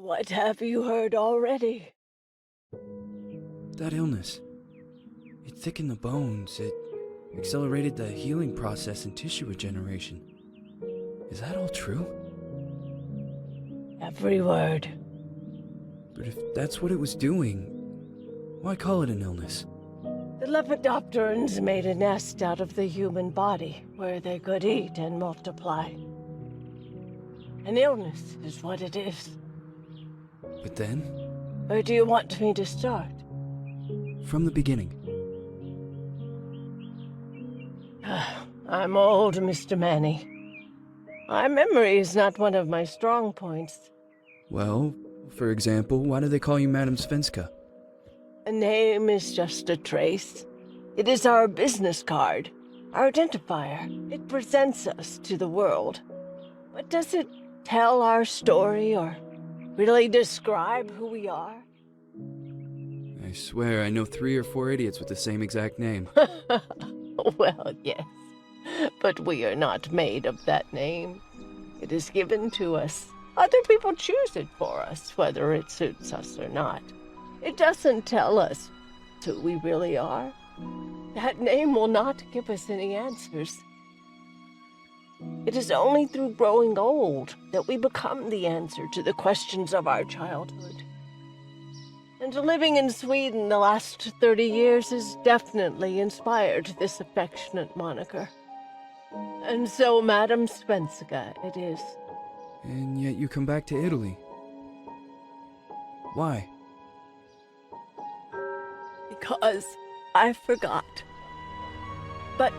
What have you heard already? That illness. It thickened the bones. It accelerated the healing process and tissue regeneration. Is that all true? Every word. But if that's what it was doing, why call it an illness? The Lepidopterans made a nest out of the human body where they could eat and multiply. An illness is what it is. But then, Where do you want me to start? from the beginning. I'm old, Mr. Manny. My memory is not one of my strong points. Well, for example, why do they call you Madame Svenska? A name is just a trace. It is our business card, our identifier. It presents us to the world. But does it tell our story or really describe who we are? I swear I know 3 or 4 idiots with the same exact name. Well, yes. But we are not made of that name. It is given to us. Other people choose it for us, whether it suits us or not. It doesn't tell us who we really are. That name will not give us any answers. It is only through growing old that we become the answer to the questions of our childhood. And living in Sweden the last 30 years has definitely inspired this affectionate moniker. And so, Madame Svenska it is. And yet you come back to Italy. Why? Because I forgot. But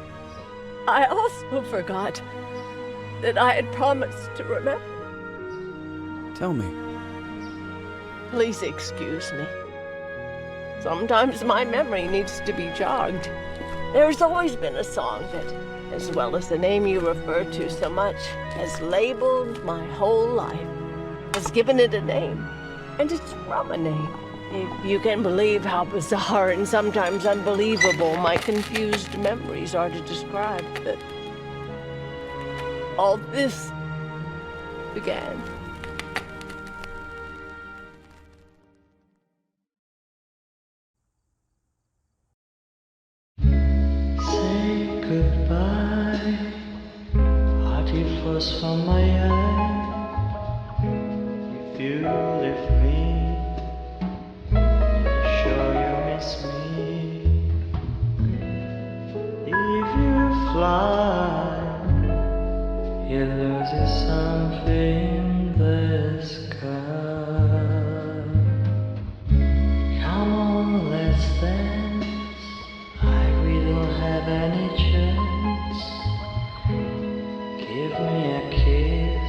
I also forgot that I had promised to remember. Tell me. Please excuse me. Sometimes my memory needs to be jogged. There's always been a song that, as well as the name you refer to so much, has labeled my whole life, has given it a name, and it's from a name. If you can believe how bizarre and sometimes unbelievable my confused memories are to describe that all this began. Say goodbye, hearty frost from my eye. If you leave me, sure you miss me. If you fly, you lose something in the sky. Come on, let's dance. We don't have any chance. Give me a kiss,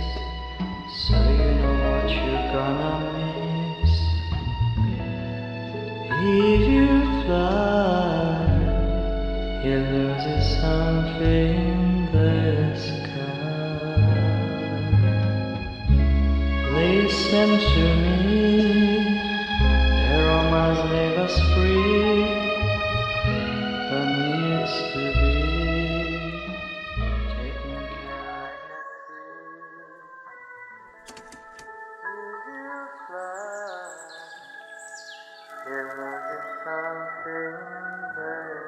so you know what you're gonna miss. If you fly, you lose something in the sky. Listen to me, the romance leave us free. But needs to be taken care of. You fly, there is something there.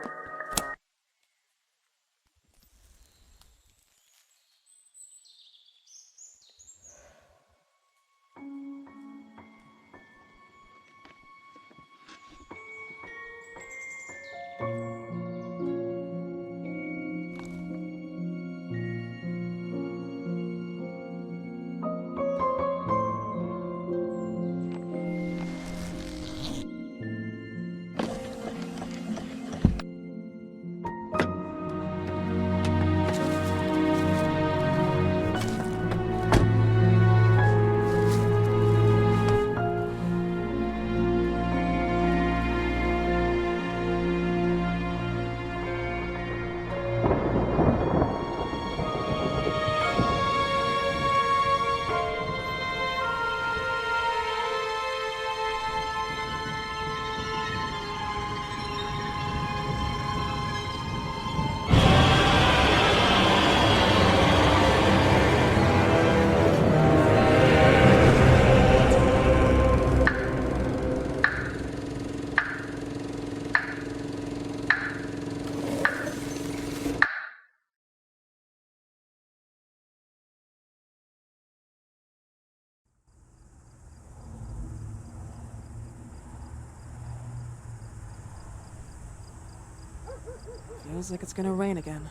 Feels like it's gonna rain again.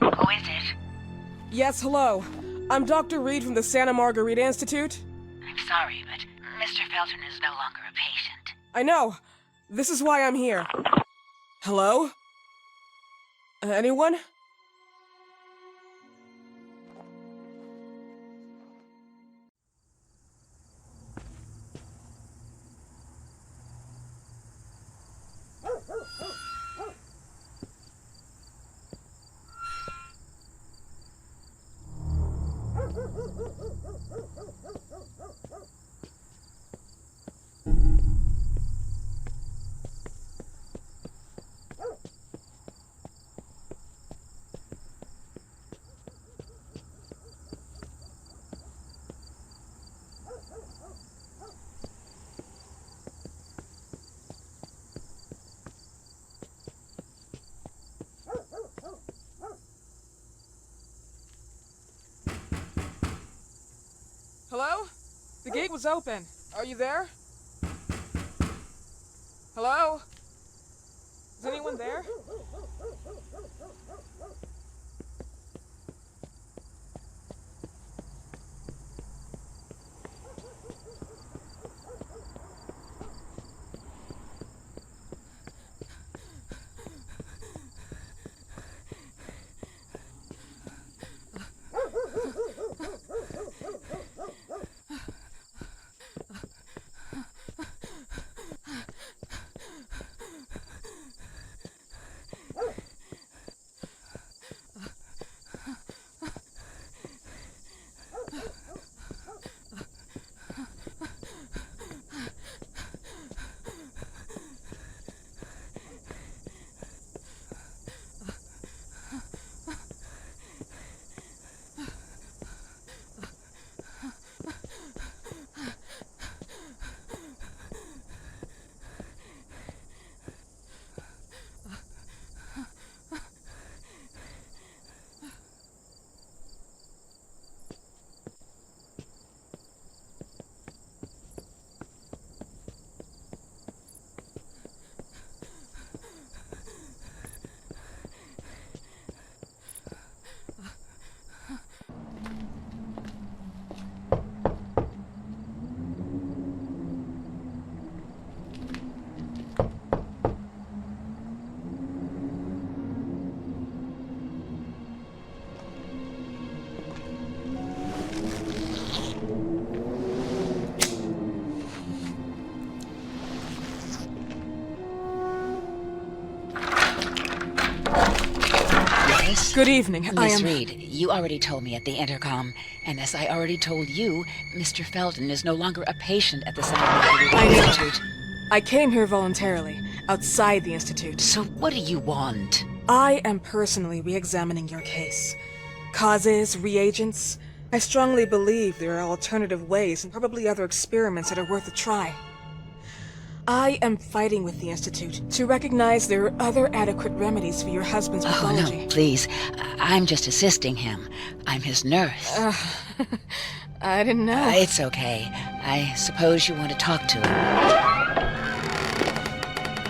Who is it? Yes, hello. I'm Dr. Reed from the Santa Margarita Institute. I'm sorry, but Mr. Felton is no longer a patient. I know. This is why I'm here. Hello? Anyone? Hello? The gate was open. Are you there? Hello? Is anyone there? Good evening. I Miss am... Reed, you already told me at the intercom, and as I already told you, Mr. Felton is no longer a patient at the Scientific I know. Institute. I came here voluntarily, outside the Institute. So what do you want? I am personally re-examining your case. Causes, reagents. I strongly believe there are alternative ways and probably other experiments that are worth a try. I am fighting with the Institute to recognize there are other adequate remedies for your husband's Oh, pathology. no, please. I'm just assisting him. I'm his nurse. I didn't know. It's okay. I suppose you want to talk to him.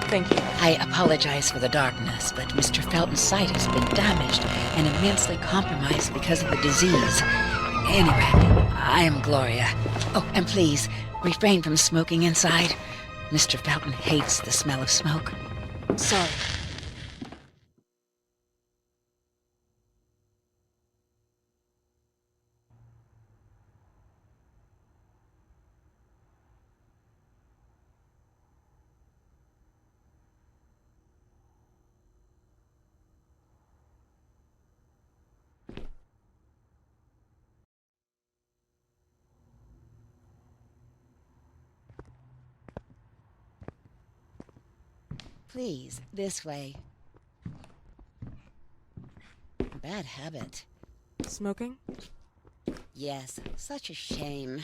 Thank you. I apologize for the darkness, but Mr. Felton's sight has been damaged and immensely compromised because of the disease. Anyway, I am Gloria. Oh, and please, refrain from smoking inside. Mr. Felton hates the smell of smoke. Sorry. Please, this way. Bad habit. Smoking? Yes, such a shame.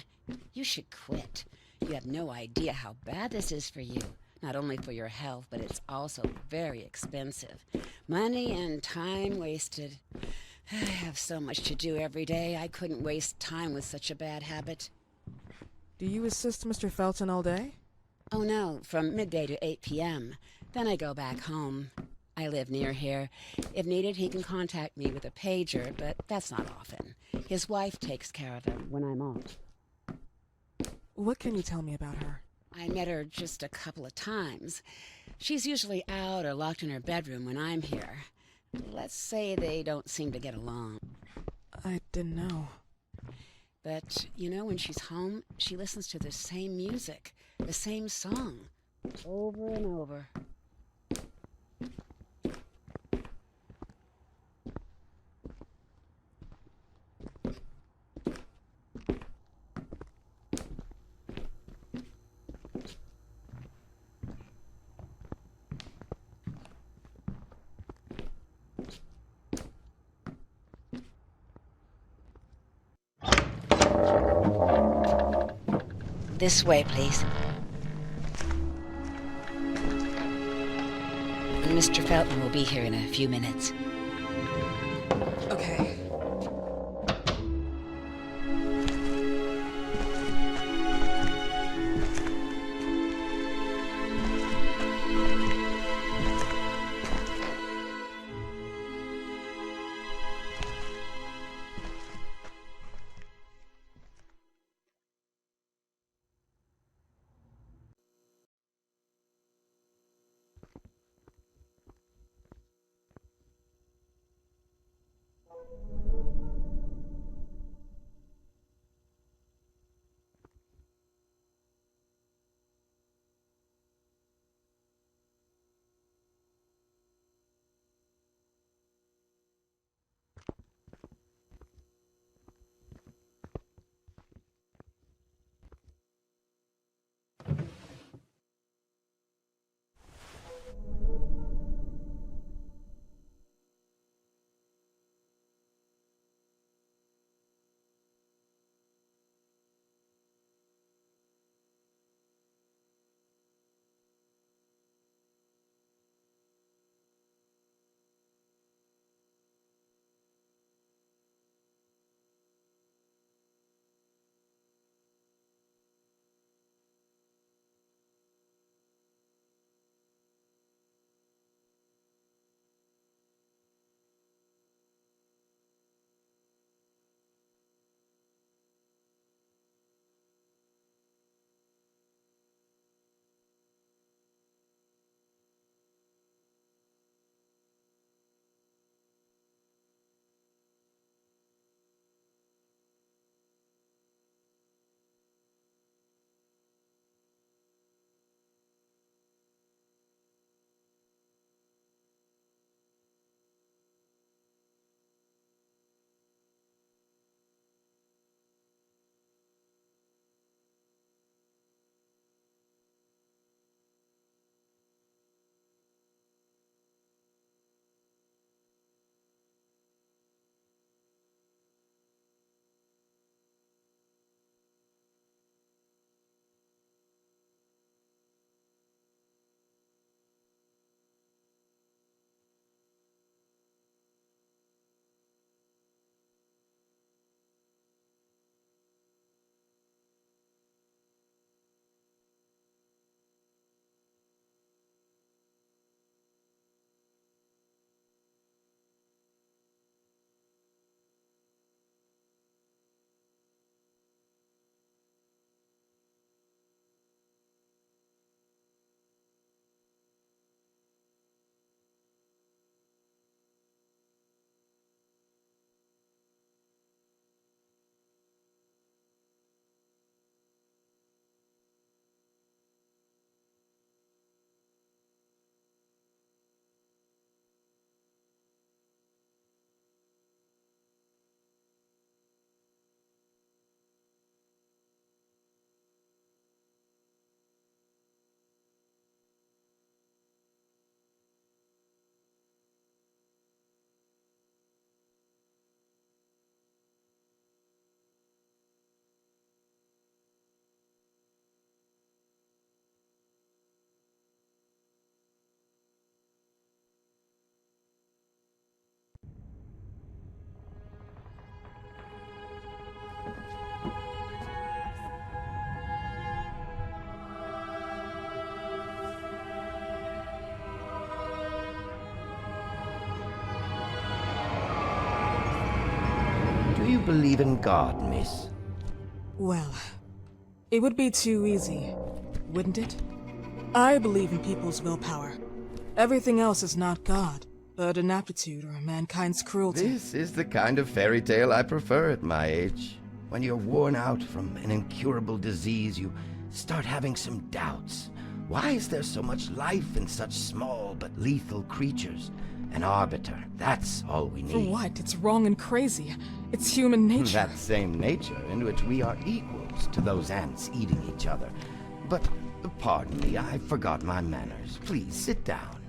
You should quit. You have no idea how bad this is for you. Not only for your health, but it's also very expensive. Money and time wasted. I have so much to do every day. I couldn't waste time with such a bad habit. Do you assist Mr. Felton all day? Oh no, from midday to 8 p.m. Then I go back home. I live near here. If needed, he can contact me with a pager, but that's not often. His wife takes care of him when I'm off. What can you tell me about her? I met her just a couple of times. She's usually out or locked in her bedroom when I'm here. Let's say they don't seem to get along. I didn't know. But, you know, when she's home, she listens to the same music, the same song, over and over. This way, please. Mr. Felton will be here in a few minutes. Okay. believe in God, miss? Well, it would be too easy, wouldn't it? I believe in people's willpower. Everything else is not God, but an aptitude or mankind's cruelty. This is the kind of fairy tale I prefer at my age. When you're worn out from an incurable disease, you start having some doubts. Why is there so much life in such small but lethal creatures? An arbiter, that's all we need. For what? It's wrong and crazy. It's human nature. That same nature in which we are equals to those ants eating each other. But, pardon me, I forgot my manners. Please, sit down.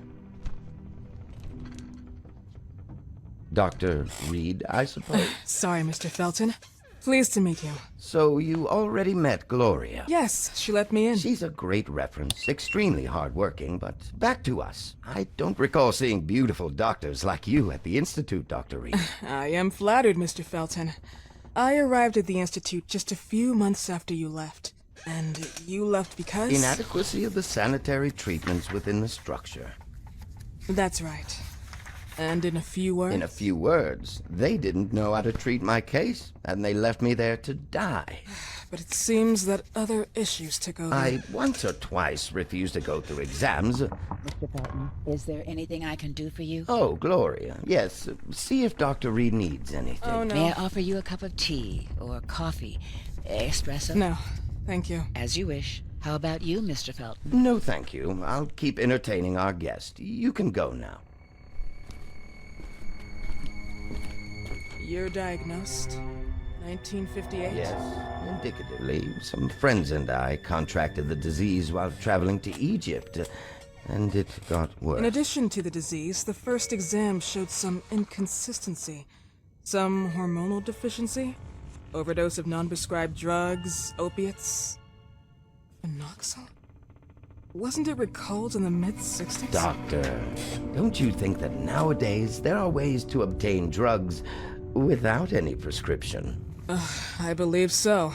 Dr. Reed, I suppose? Sorry, Mr. Felton. Pleased to meet you. So you already met Gloria? Yes, she let me in. She's a great reference, extremely hardworking, but back to us. I don't recall seeing beautiful doctors like you at the Institute, Dr. Reed. I am flattered, Mr. Felton. I arrived at the Institute just a few months after you left. And you left because? Inadequacy of the sanitary treatments within the structure. That's right. And in a few words? In a few words, they didn't know how to treat my case, and they left me there to die. But it seems that other issues took over. I once or twice refused to go through exams. Mr. Felton, is there anything I can do for you? Oh, Gloria, yes. See if Dr. Reed needs anything. Oh, no. May I offer you a cup of tea or coffee? Espresso? No, thank you. As you wish. How about you, Mr. Felton? No, thank you. I'll keep entertaining our guest. You can go now. You're diagnosed? 1958? Yes, indicatively. Some friends and I contracted the disease while traveling to Egypt, and it got worse. In addition to the disease, the first exam showed some inconsistency. Some hormonal deficiency? Overdose of non-prescribed drugs, opiates? Phenoxyl? Wasn't it recalled in the mid-60s? Doctor, don't you think that nowadays there are ways to obtain drugs without any prescription? I believe so.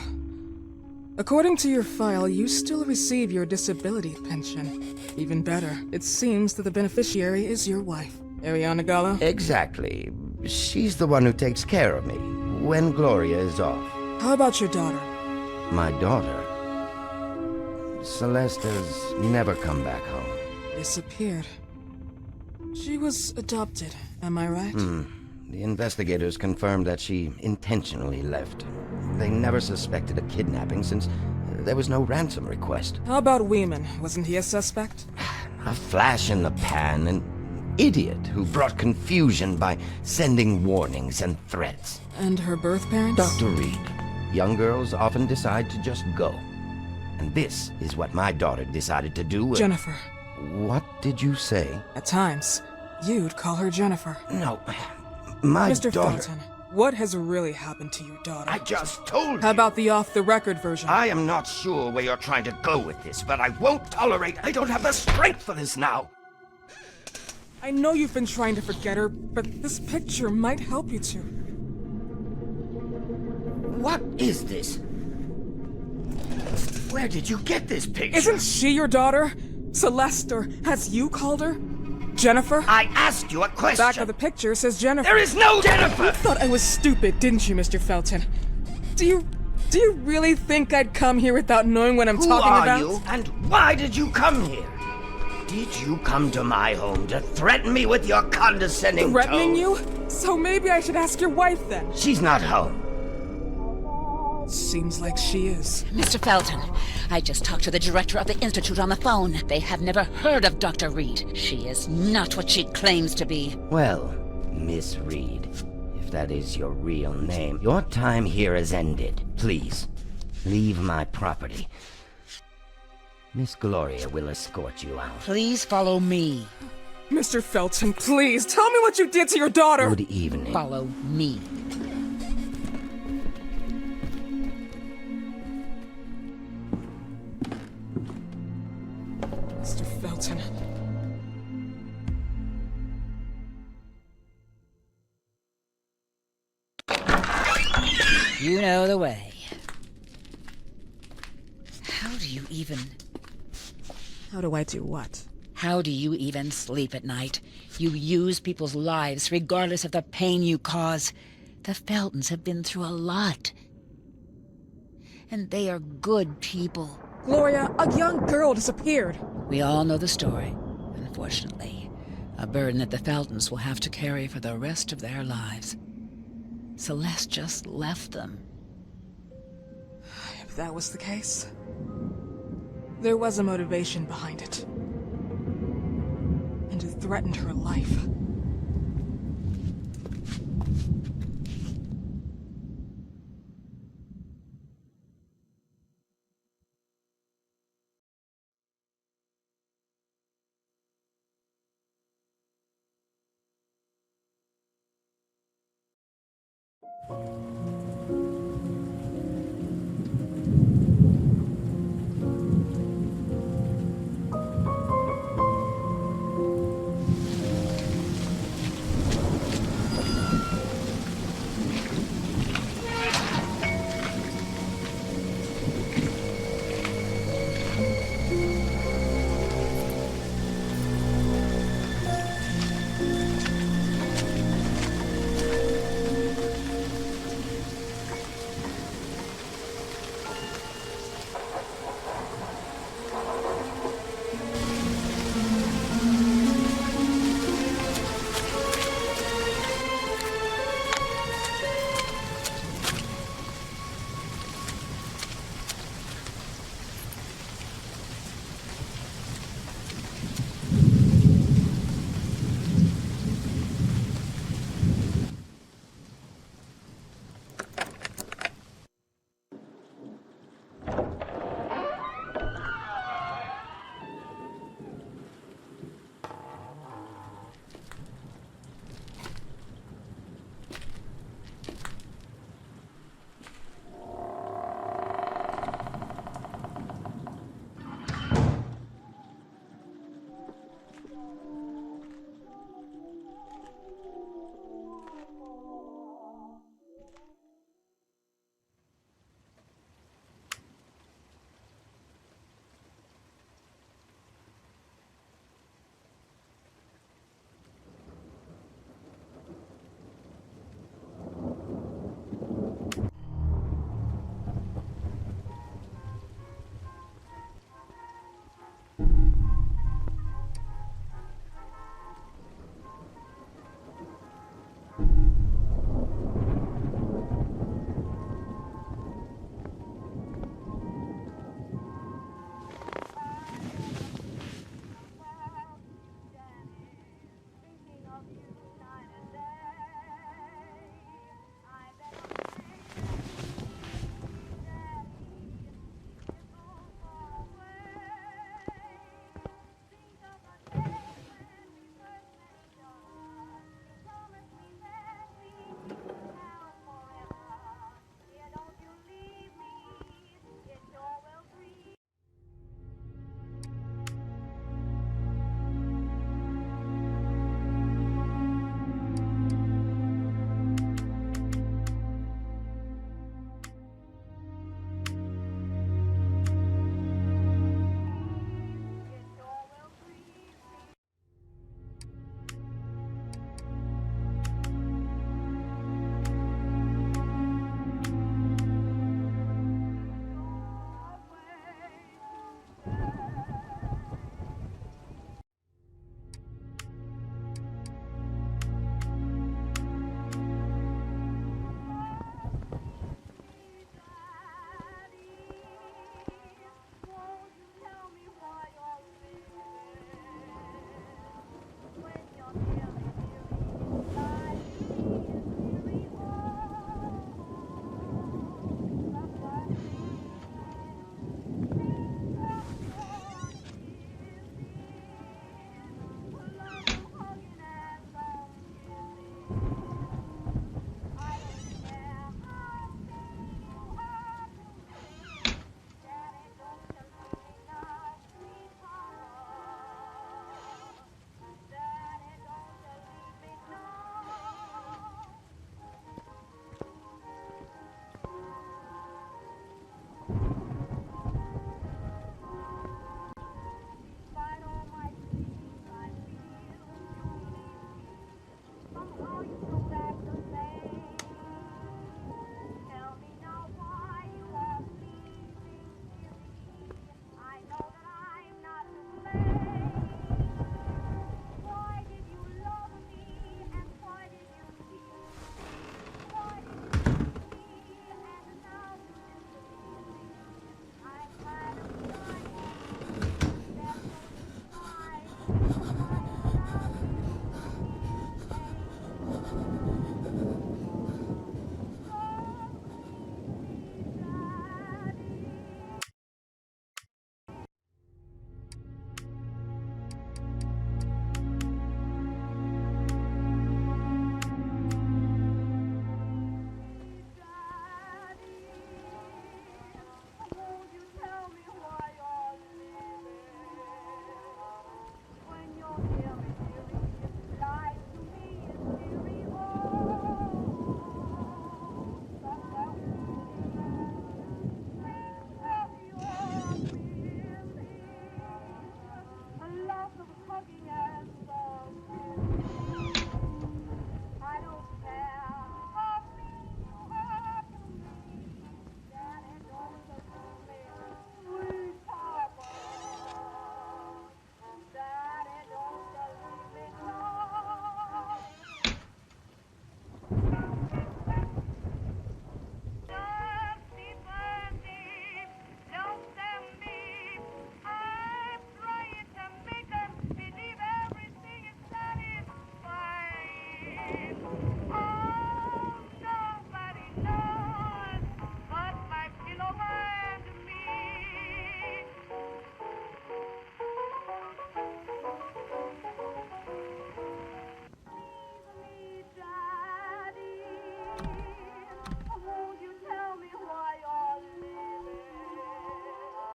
According to your file, you still receive your disability pension. Even better, it seems that the beneficiary is your wife, Ariana Gallo. Exactly. She's the one who takes care of me when Gloria is off. How about your daughter? My daughter, Celeste, has never come back home. Disappeared. She was adopted, am I right? The investigators confirmed that she intentionally left. They never suspected a kidnapping since there was no ransom request. How about Weeman? Wasn't he a suspect? A flash in the pan, an idiot who brought confusion by sending warnings and threats. And her birth parents? Dr. Reed, young girls often decide to just go. And this is what my daughter decided to do. Jennifer. What did you say? At times, you'd call her Jennifer. No, my Mr. daughter... Felton, what has really happened to your daughter? I just told you. How about the off-the-record version? I am not sure where you're trying to go with this, but I won't tolerate... I don't have the strength for this now. I know you've been trying to forget her, but this picture might help you to. What is this? Where did you get this picture? Isn't she your daughter? Celeste, or has you called her? Jennifer? I asked you a question. Back of the picture says Jennifer. There is no Jennifer! You thought I was stupid, didn't you, Mr. Felton? Do you really think I'd come here without knowing what I'm talking about? Who are you, and why did you come here? Did you come to my home to threaten me with your condescending Threatening tone? you? So maybe I should ask your wife then. She's not home. Seems like she is. Mr. Felton, I just talked to the director of the Institute on the phone. They have never heard of Dr. Reed. She is not what she claims to be. Well, Miss Reed, if that is your real name, your time here has ended. Please, leave my property. Miss Gloria will escort you out. Please follow me. Mr. Felton, please, tell me what you did to your daughter! Good evening. Follow me. Mr. Felton. You know the way. How do you even... How do I do what? How do you even sleep at night? You use people's lives regardless of the pain you cause. The Feltons have been through a lot. And they are good people. Gloria, a young girl disappeared. We all know the story, unfortunately. A burden that the Feltons will have to carry for the rest of their lives. Celeste just left them. If that was the case, there was a motivation behind it. And it threatened her life.